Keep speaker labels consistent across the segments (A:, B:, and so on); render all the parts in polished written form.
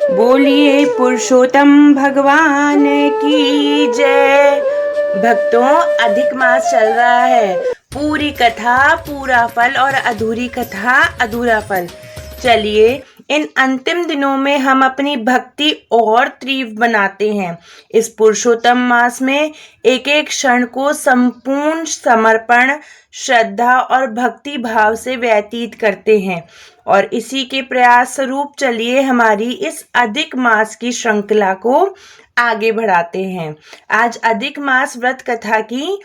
A: बोलिए पुरुषोत्तम भगवान की जय। भक्तों, अधिक मास चल रहा है। पूरी कथा पूरा फल और अधूरी कथा अधूरा फल। चलिए, इन अंतिम दिनों में हम अपनी भक्ति और तीव्र बनाते हैं। इस पुरुषोत्तम मास में एक एक क्षण को संपूर्ण समर्पण, श्रद्धा और भक्ति भाव से व्यतीत करते हैं और इसी के प्रयास स्वरूप चलिए हमारी इस अधिक मास की श्रृंखला को आगे बढ़ाते हैं। आज अधिक मास व्रत कथा की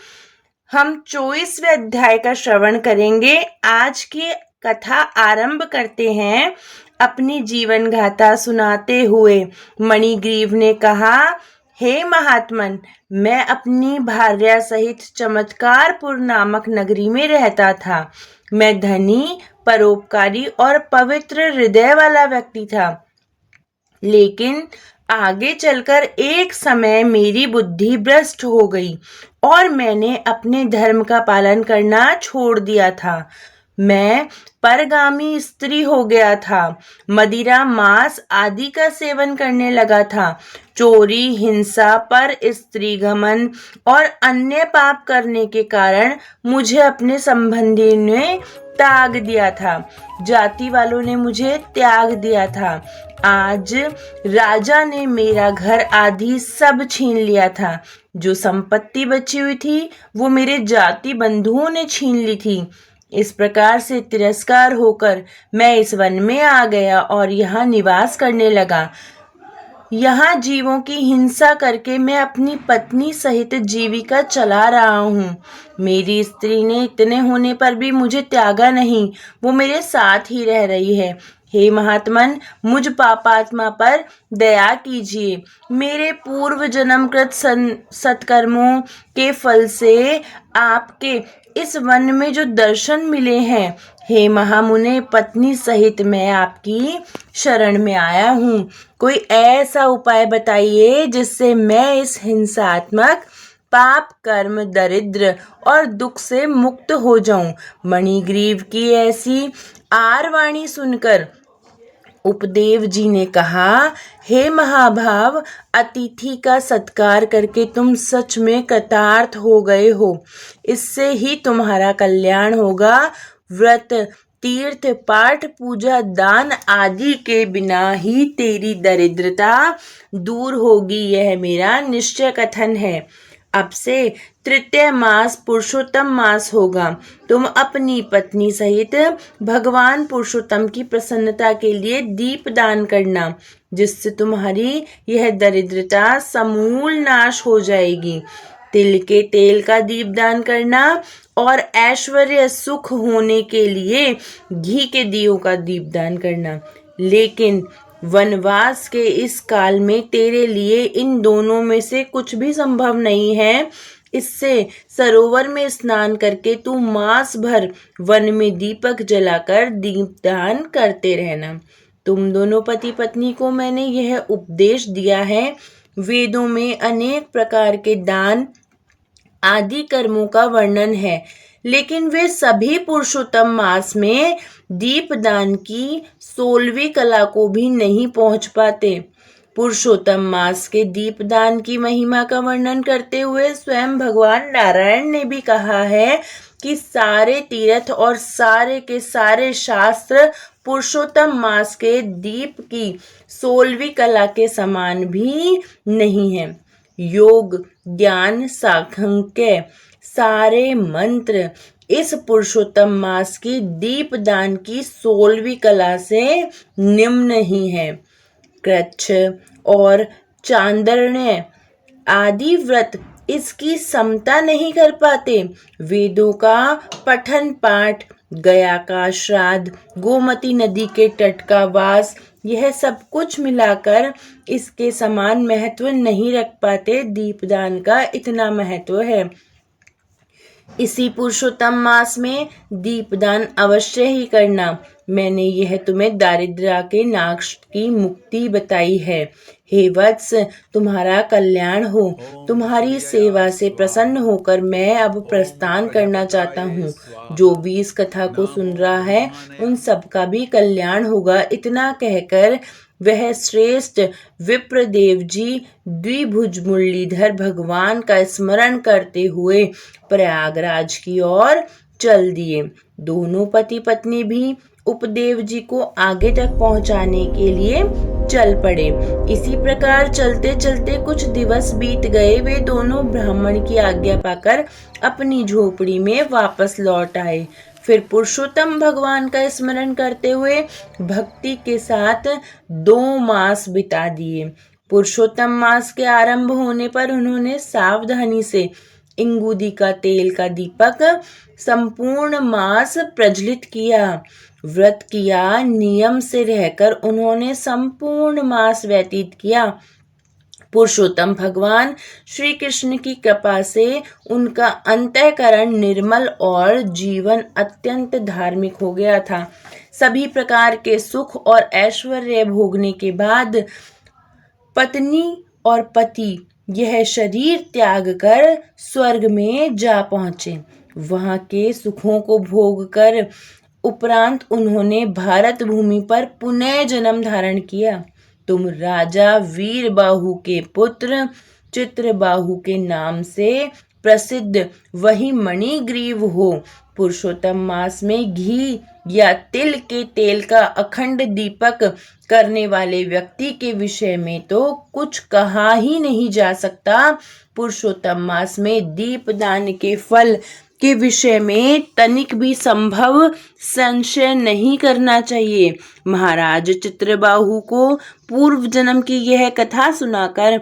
A: हम 24वें अध्याय का श्रवण करेंगे। आज की कथा आरंभ करते हैं अपनी जीवन गाथा सुनाते हुए। मणिग्रीव ने कहा, हे महात्मन, मैं अपनी भार्या सहित चमत्कारपुर नामक नगरी में रहता था। मैं धनी, परोपकारी और पवित्र हृदय वाला व्यक्ति था, लेकिन आगे चलकर एक समय मेरी बुद्धि भ्रष्ट हो गई और मैंने अपने धर्म का पालन करना छोड़ दिया था। मैं परगामी स्त्री हो गया था, मदिरा, मांस आदि का सेवन करने लगा था। चोरी, हिंसा, पर स्त्री गमन और अन्य पाप करने के कारण मुझे अपने संबंधी ने त्याग दिया था। जाति वालों ने मुझे त्याग दिया था। आज राजा ने मेरा घर आदि सब छीन लिया था। जो संपत्ति बची हुई थी वो मेरे जाति बंधुओं ने छीन ली थी। इस प्रकार से तिरस्कार होकर मैं इस वन में आ गया और यहाँ निवास करने लगा। यहाँ जीवों की हिंसा करके मैं अपनी पत्नी सहित जीविका चला रहा हूँ। मेरी स्त्री ने इतने होने पर भी मुझे त्यागा नहीं, वो मेरे साथ ही रह रही है। हे महात्मन, मुझ पापात्मा पर दया कीजिए। मेरे पूर्व जन्मकृत सत्कर्मों के फल से आपके इस वन में जो दर्शन मिले हैं, हे महामुने, पत्नी सहित मैं आपकी शरण में आया हूँ। कोई ऐसा उपाय बताइए जिससे मैं इस हिंसात्मक पाप, कर्म, दरिद्र और दुख से मुक्त हो जाऊं। मणिग्रीव की ऐसी आरवाणी सुनकर उपदेव जी ने कहा, हे महाभाव, अतिथि का सत्कार करके तुम सच में कृतार्थ हो गए हो। इससे ही तुम्हारा कल्याण होगा। व्रत, तीर्थ, पाठ, पूजा, दान आदि के बिना ही तेरी दरिद्रता दूर होगी, यह मेरा निश्चय कथन है। अब से तृतीय मास पुरुषोत्तम मास होगा। तुम अपनी पत्नी सहित भगवान पुरुषोत्तम की प्रसन्नता के लिए दीप दान करना, जिससे तुम्हारी यह दरिद्रता समूल नाश हो जाएगी। तिल के तेल का दीप दान करना और ऐश्वर्य सुख होने के लिए घी के दियों का दीप दान करना। लेकिन वनवास के इस काल में तेरे लिए इन दोनों में से कुछ भी संभव नहीं है। इससे सरोवर में स्नान करके तू मास भर वन में दीपक जलाकर दीपदान करते रहना। तुम दोनों पति पत्नी को मैंने यह उपदेश दिया है। वेदों में अनेक प्रकार के दान आदि कर्मों का वर्णन है, लेकिन वे सभी पुरुषोत्तम मास में दीपदान की 16वीं कला को भी नहीं पहुंच पाते। पुरुषोत्तम मास के दीपदान की महिमा का वर्णन करते हुए स्वयं भगवान नारायण ने भी कहा है कि सारे तीर्थ और सारे के सारे शास्त्र पुरुषोत्तम मास के दीप की 16वीं कला के समान भी नहीं है। योग, ज्ञान, सांख्य सारे मंत्र इस पुरुषोत्तम मास की दीपदान की 16वीं कला से निम्न ही है। कृच्छ और चांद्रण्य आदि व्रत इसकी समता नहीं कर पाते। वेदों का पठन पाठ, गया का श्राद्ध, गोमती नदी के तट का वास, यह सब कुछ मिलाकर इसके समान महत्व नहीं रख पाते। दीपदान का इतना महत्व है। इसी पुरुषोत्तम मास में दीपदान अवश्य ही करना। मैंने यह तुम्हें दारिद्र्य के नाश की मुक्ति बताई है। हे वत्स, तुम्हारा कल्याण हो। तुम्हारी सेवा से प्रसन्न होकर मैं अब प्रस्थान करना चाहता हूँ। जो भी इस कथा को सुन रहा है उन सबका भी कल्याण होगा। इतना कहकर वह श्रेष्ठ विप्रदेव जी द्विभुज मुरलीधर भगवान का स्मरण करते हुए प्रयागराज की ओर चल दिए। दोनों पति पत्नी भी उपदेव जी को आगे तक पहुंचाने के लिए चल पड़े। इसी प्रकार चलते चलते कुछ दिवस बीत गए। वे दोनों ब्राह्मण की आज्ञा पाकर अपनी झोपड़ी में वापस लौट आए। फिर पुरुषोत्तम भगवान का स्मरण करते हुए भक्ति के साथ 2 मास बिता दिए। पुरुषोत्तम मास के आरंभ होने पर उन्होंने सावधानी से इंगुदी का तेल का दीपक संपूर्ण मास प्रज्वलित किया। व्रत किया, नियम से रहकर उन्होंने संपूर्ण मास व्यतीत किया। पुरुषोत्तम भगवान श्री कृष्ण की कृपा से उनका अंतःकरण निर्मल और जीवन अत्यंत धार्मिक हो गया था। सभी प्रकार के सुख और ऐश्वर्य भोगने के बाद पत्नी और पति यह शरीर त्याग कर स्वर्ग में जा पहुंचे। वहां के सुखों को भोग कर उपरांत उन्होंने भारत भूमि पर पुनः जन्म धारण किया। तुम राजा वीरबाहु के पुत्र चित्रबाहु के नाम से प्रसिद्ध वही मणिग्रीव हो। पुरुषोत्तम मास में घी या तिल के तेल का अखंड दीपक करने वाले व्यक्ति के विषय में तो कुछ कहा ही नहीं जा सकता। पुरुषोत्तम मास में दीपदान के फल के विषय में तनिक भी संभव संशय नहीं करना चाहिए। महाराज चित्रबाहु को पूर्व जन्म की यह कथा सुनाकर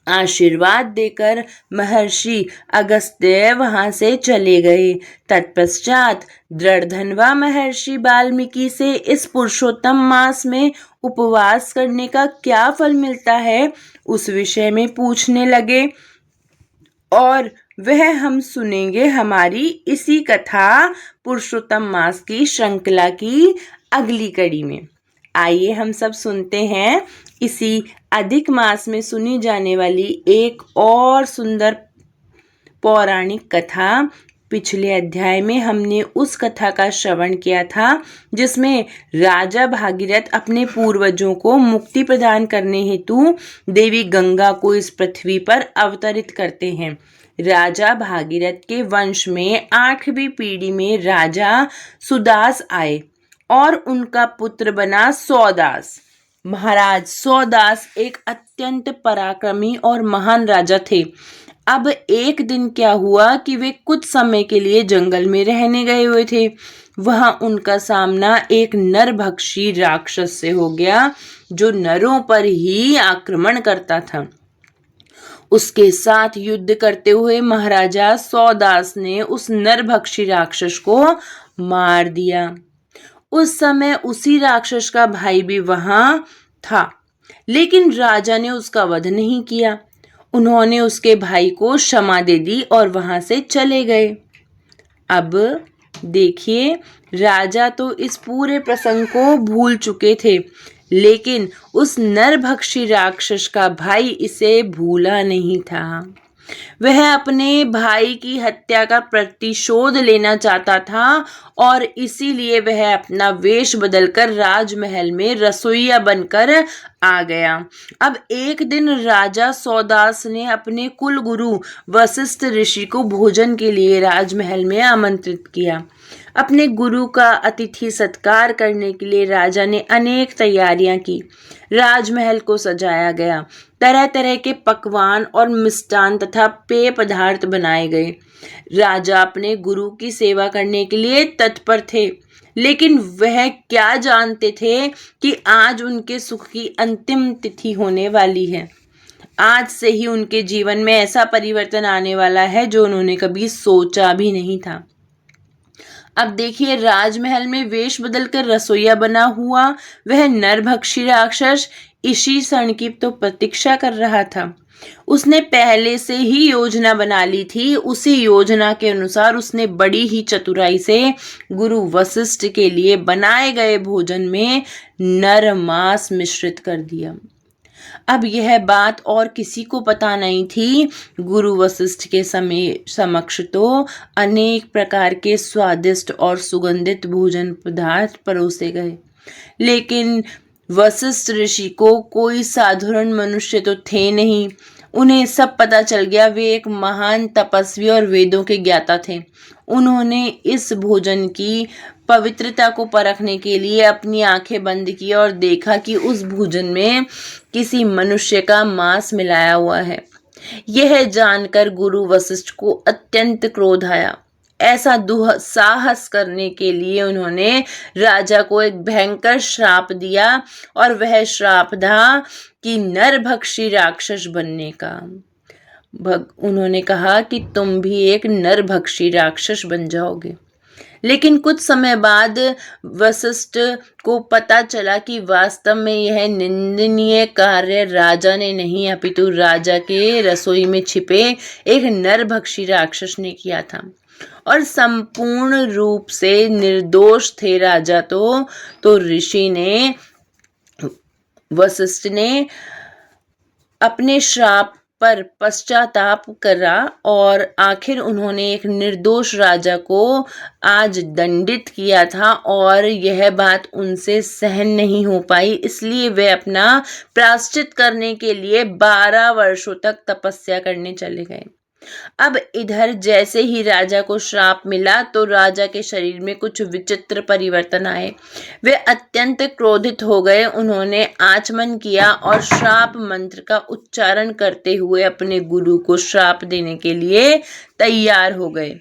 A: आशीर्वाद देकर महर्षि अगस्त्य वहां से चले गए। तत्पश्चात दृढ़धनवा महर्षि वाल्मीकि से इस पुरुषोत्तम मास में उपवास करने का क्या फल मिलता है उस विषय में पूछने लगे, और वह हम सुनेंगे हमारी इसी कथा पुरुषोत्तम मास की श्रृंखला की अगली कड़ी में। आइए हम सब सुनते हैं इसी अधिक मास में सुनी जाने वाली एक और सुंदर पौराणिक कथा। पिछले अध्याय में हमने उस कथा का श्रवण किया था जिसमें राजा भागीरथ अपने पूर्वजों को मुक्ति प्रदान करने हेतु देवी गंगा को इस पृथ्वी पर अवतरित करते हैं। राजा भागीरथ के वंश में 8वीं पीढ़ी में राजा सुदास आए और उनका पुत्र बना सौदास। महाराज सौदास एक अत्यंत पराक्रमी और महान राजा थे। अब एक दिन क्या हुआ कि वे कुछ समय के लिए जंगल में रहने गए हुए थे। वहां उनका सामना एक नरभक्षी राक्षस से हो गया जो नरों पर ही आक्रमण करता था। उसके साथ युद्ध करते हुए महाराजा सौदास ने उस नरभक्षी राक्षस को मार दिया। उस समय उसी राक्षस का भाई भी वहां था, लेकिन राजा ने उसका वध नहीं किया। उन्होंने उसके भाई को क्षमा दे दी और वहां से चले गए। अब देखिए, राजा तो इस पूरे प्रसंग को भूल चुके थे, लेकिन उस नरभक्षी राक्षस का भाई इसे भूला नहीं था। वह अपने भाई की हत्या का प्रतिशोध लेना चाहता था और इसीलिए वह अपना वेश बदलकर राजमहल में रसोइया बनकर आ गया। अब एक दिन राजा सौदास ने अपने कुल गुरु वशिष्ठ ऋषि को भोजन के लिए राजमहल में आमंत्रित किया। अपने गुरु का अतिथि सत्कार करने के लिए राजा ने अनेक तैयारियां की। राजमहल को सजाया गया, तरह तरह के पकवान और मिष्टान तथा पेय पदार्थ बनाए गए। राजा अपने गुरु की सेवा करने के लिए तत्पर थे, लेकिन वह क्या जानते थे कि आज उनके सुख की अंतिम तिथि होने वाली है। आज से ही उनके जीवन में ऐसा परिवर्तन आने वाला है जो उन्होंने कभी सोचा भी नहीं था। अब देखिए, राजमहल में वेश बदलकर रसोइया बना हुआ वह नरभक्षी राक्षस इसी क्षण की तो प्रतीक्षा कर रहा था। उसने पहले से ही योजना बना ली थी। उसी योजना के अनुसार उसने बड़ी ही चतुराई से गुरु वशिष्ठ के लिए बनाए गए भोजन में नर मांस मिश्रित कर दिया। अब यह बात और किसी को पता नहीं थी। गुरु वशिष्ठ के समक्ष तो अनेक प्रकार के स्वादिष्ट और सुगंधित भोजन पदार्थ परोसे गए, लेकिन वशिष्ठ ऋषि को कोई साधारण मनुष्य तो थे नहीं, उन्हें सब पता चल गया। वे एक महान तपस्वी और वेदों के ज्ञाता थे। उन्होंने इस भोजन की पवित्रता को परखने के लिए अपनी आंखें बंद की और देखा कि उस भोजन में किसी मनुष्य का मांस मिलाया हुआ है। यह जानकर गुरु वशिष्ठ को अत्यंत क्रोध आया। ऐसा दुस्साहस करने के लिए उन्होंने राजा को एक भयंकर श्राप दिया और वह श्राप था कि नरभक्षी राक्षस बनने का। उन्होंने कहा कि तुम भी एक नरभक्षी राक्षस बन जाओगे। लेकिन कुछ समय बाद वशिष्ठ को पता चला कि वास्तव में यह निंदनीय कार्य राजा ने नहीं, अपितु राजा के रसोई में छिपे एक नरभक्षी राक्षस ने किया था और संपूर्ण रूप से निर्दोष थे राजा। तो ऋषि ने, वशिष्ठ ने अपने श्राप पर पश्चाताप करा और आखिर उन्होंने एक निर्दोष राजा को आज दंडित किया था और यह बात उनसे सहन नहीं हो पाई, इसलिए वे अपना प्रायश्चित करने के लिए 12 वर्षों तक तपस्या करने चले गए। अब इधर जैसे ही राजा को श्राप मिला तो राजा के शरीर में कुछ विचित्र परिवर्तन आए। वे अत्यंत क्रोधित हो गए। उन्होंने आचमन किया और श्राप मंत्र का उच्चारण करते हुए अपने गुरु को श्राप देने के लिए तैयार हो गए।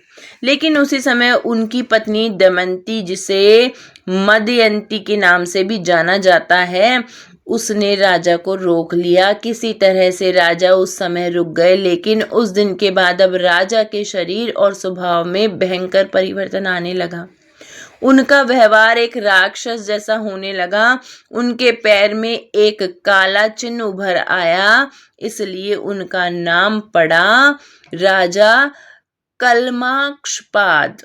A: लेकिन उसी समय उनकी पत्नी दमयंती, जिसे मदयंती के नाम से भी जाना जाता है, उसने राजा को रोक लिया। किसी तरह से राजा उस समय रुक गए, लेकिन उस दिन के बाद अब राजा के शरीर और स्वभाव में भयंकर परिवर्तन आने लगा। उनका व्यवहार एक राक्षस जैसा होने लगा। उनके पैर में एक काला चिन्ह उभर आया, इसलिए उनका नाम पड़ा राजा कल्माक्षपाद।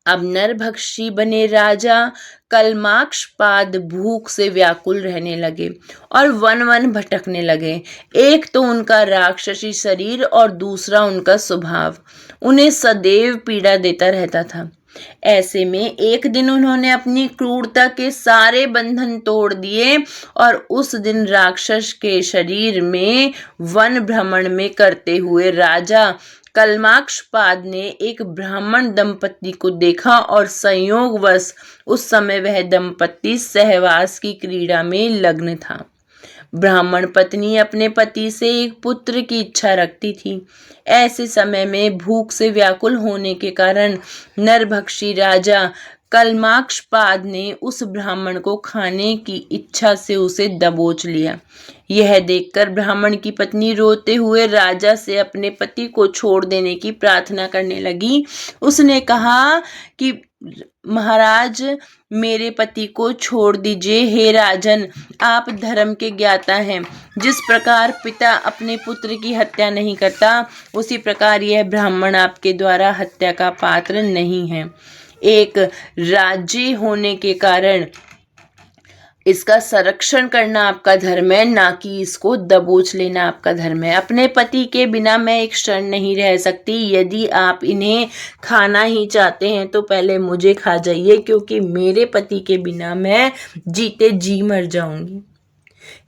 A: अब नरभक्षी बने राजा कल्माक्षपाद भूख से व्याकुल रहने लगे और वन वन भटकने लगे। एक तो उनका राक्षसी शरीर और दूसरा उनका स्वभाव उन्हें सदैव पीड़ा देता रहता था। ऐसे में एक दिन उन्होंने अपनी क्रूरता के सारे बंधन तोड़ दिए और उस दिन राक्षस के शरीर में वन भ्रमण में करते हुए राजा कल्माक्षपाद ने एक ब्राह्मण दंपत्ति को देखा और संयोगवश उस समय वह दंपत्ति सहवास की क्रीड़ा में लग्न था। ब्राह्मण पत्नी अपने पति से एक पुत्र की इच्छा रखती थी। ऐसे समय में भूख से व्याकुल होने के कारण नरभक्षी राजा कल्माक्षपाद ने उस ब्राह्मण को खाने की इच्छा से उसे दबोच लिया। यह देखकर ब्राह्मण की पत्नी रोते हुए राजा से अपने पति को छोड़ देने की प्रार्थना करने लगी। उसने कहा कि महाराज, मेरे पति को छोड़ दीजिए। हे राजन, आप धर्म के ज्ञाता हैं। जिस प्रकार पिता अपने पुत्र की हत्या नहीं करता, उसी प्रकार यह ब्राह्मण आपके द्वारा हत्या का पात्र नहीं है। एक राज्य होने के कारण इसका संरक्षण करना आपका धर्म है, ना कि इसको दबोच लेना आपका धर्म है। अपने पति के बिना मैं एक क्षण नहीं रह सकती। यदि आप इन्हें खाना ही चाहते हैं तो पहले मुझे खा जाइए, क्योंकि मेरे पति के बिना मैं जीते जी मर जाऊंगी।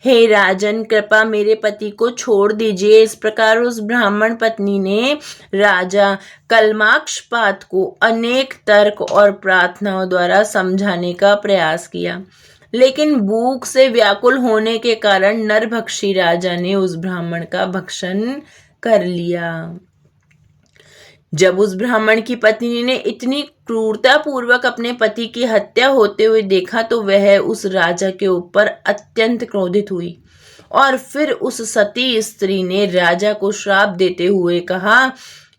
A: हे राजन, कृपा मेरे पति को छोड़ दीजिए। इस प्रकार उस ब्राह्मण पत्नी ने राजा कल्माक्षपाद को अनेक तर्क और प्रार्थनाओं द्वारा समझाने का प्रयास किया, लेकिन भूख से व्याकुल होने के कारण नरभक्षी राजा ने उस ब्राह्मण का भक्षण कर लिया। जब उस ब्राह्मण की पत्नी ने इतनी क्रूरता पूर्वक अपने पति की हत्या होते हुए देखा तो वह उस राजा के ऊपर अत्यंत क्रोधित हुई और फिर उस सती स्त्री ने राजा को श्राप देते हुए कहा,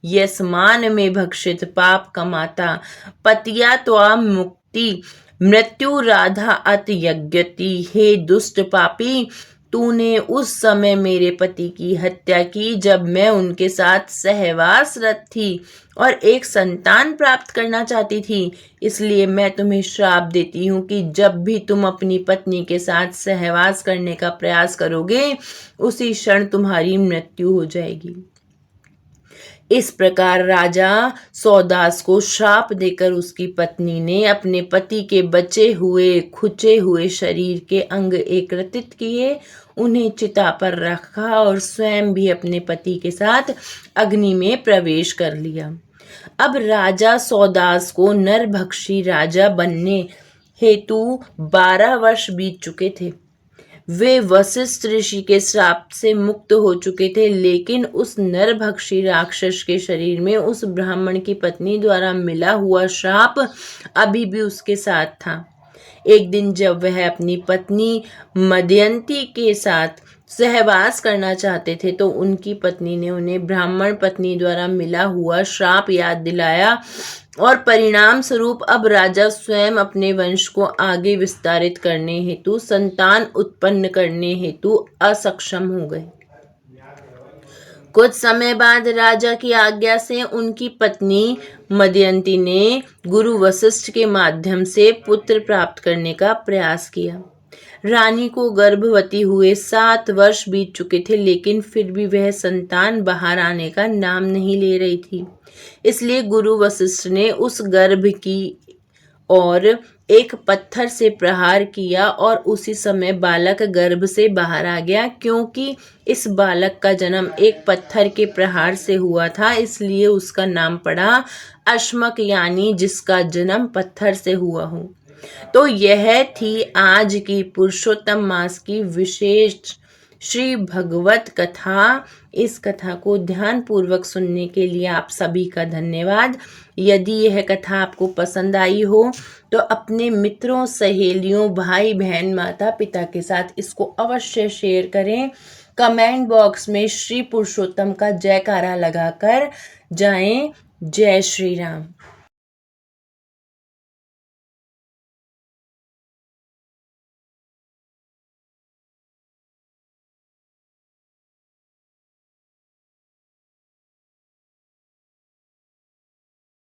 A: यस्मान में भक्षित पाप कमाता पतिया त्वा मुक्ति मृत्यु राधा अत यज्ञति। हे दुष्ट पापी, तूने उस समय मेरे पति की हत्या की जब मैं उनके साथ सहवासरत थी और एक संतान प्राप्त करना चाहती थी। इसलिए मैं तुम्हें श्राप देती हूँ कि जब भी तुम अपनी पत्नी के साथ सहवास करने का प्रयास करोगे, उसी क्षण तुम्हारी मृत्यु हो जाएगी। इस प्रकार राजा सौदास को श्राप देकर उसकी पत्नी ने अपने पति के बचे हुए खुचे हुए शरीर के अंग एकत्रित किए, उन्हें चिता पर रखा और स्वयं भी अपने पति के साथ अग्नि में प्रवेश कर लिया। अब राजा सौदास को नरभक्षी राजा बनने हेतु 12 वर्ष बीत चुके थे। वे वशिष्ठ ऋषि के श्राप से मुक्त हो चुके थे, लेकिन उस नरभक्षी राक्षस के शरीर में उस ब्राह्मण की पत्नी द्वारा मिला हुआ श्राप अभी भी उसके साथ था। एक दिन जब वह अपनी पत्नी मदयंती के साथ सहवास करना चाहते थे तो उनकी पत्नी ने उन्हें ब्राह्मण पत्नी द्वारा मिला हुआ श्राप याद दिलाया और परिणाम स्वरूप अब राजा स्वयं अपने वंश को आगे विस्तारित करने हेतु संतान उत्पन्न करने हेतु असक्षम हो गए। कुछ समय बाद राजा की आज्ञा से उनकी पत्नी मदयंती ने गुरु वशिष्ठ के माध्यम से पुत्र प्राप्त करने का प्रयास किया। रानी को गर्भवती हुए 7 वर्ष बीत चुके थे, लेकिन फिर भी वह संतान बाहर आने का नाम नहीं ले रही थी। इसलिए गुरु वशिष्ठ ने उस गर्भ की ओर एक पत्थर से प्रहार किया और उसी समय बालक गर्भ से बाहर आ गया। क्योंकि इस बालक का जन्म एक पत्थर के प्रहार से हुआ था, इसलिए उसका नाम पड़ा अश्मक, यानी जिसका जन्म पत्थर से हुआ हो। तो यह थी आज की पुरुषोत्तम मास की विशेष श्री भगवत कथा। इस कथा को ध्यान पूर्वक सुनने के लिए आप सभी का धन्यवाद। यदि यह कथा आपको पसंद आई हो तो अपने मित्रों, सहेलियों, भाई बहन, माता पिता के साथ इसको अवश्य शेयर करें। कमेंट बॉक्स में श्री पुरुषोत्तम का जयकारा लगाकर जाएं। जय श्री राम।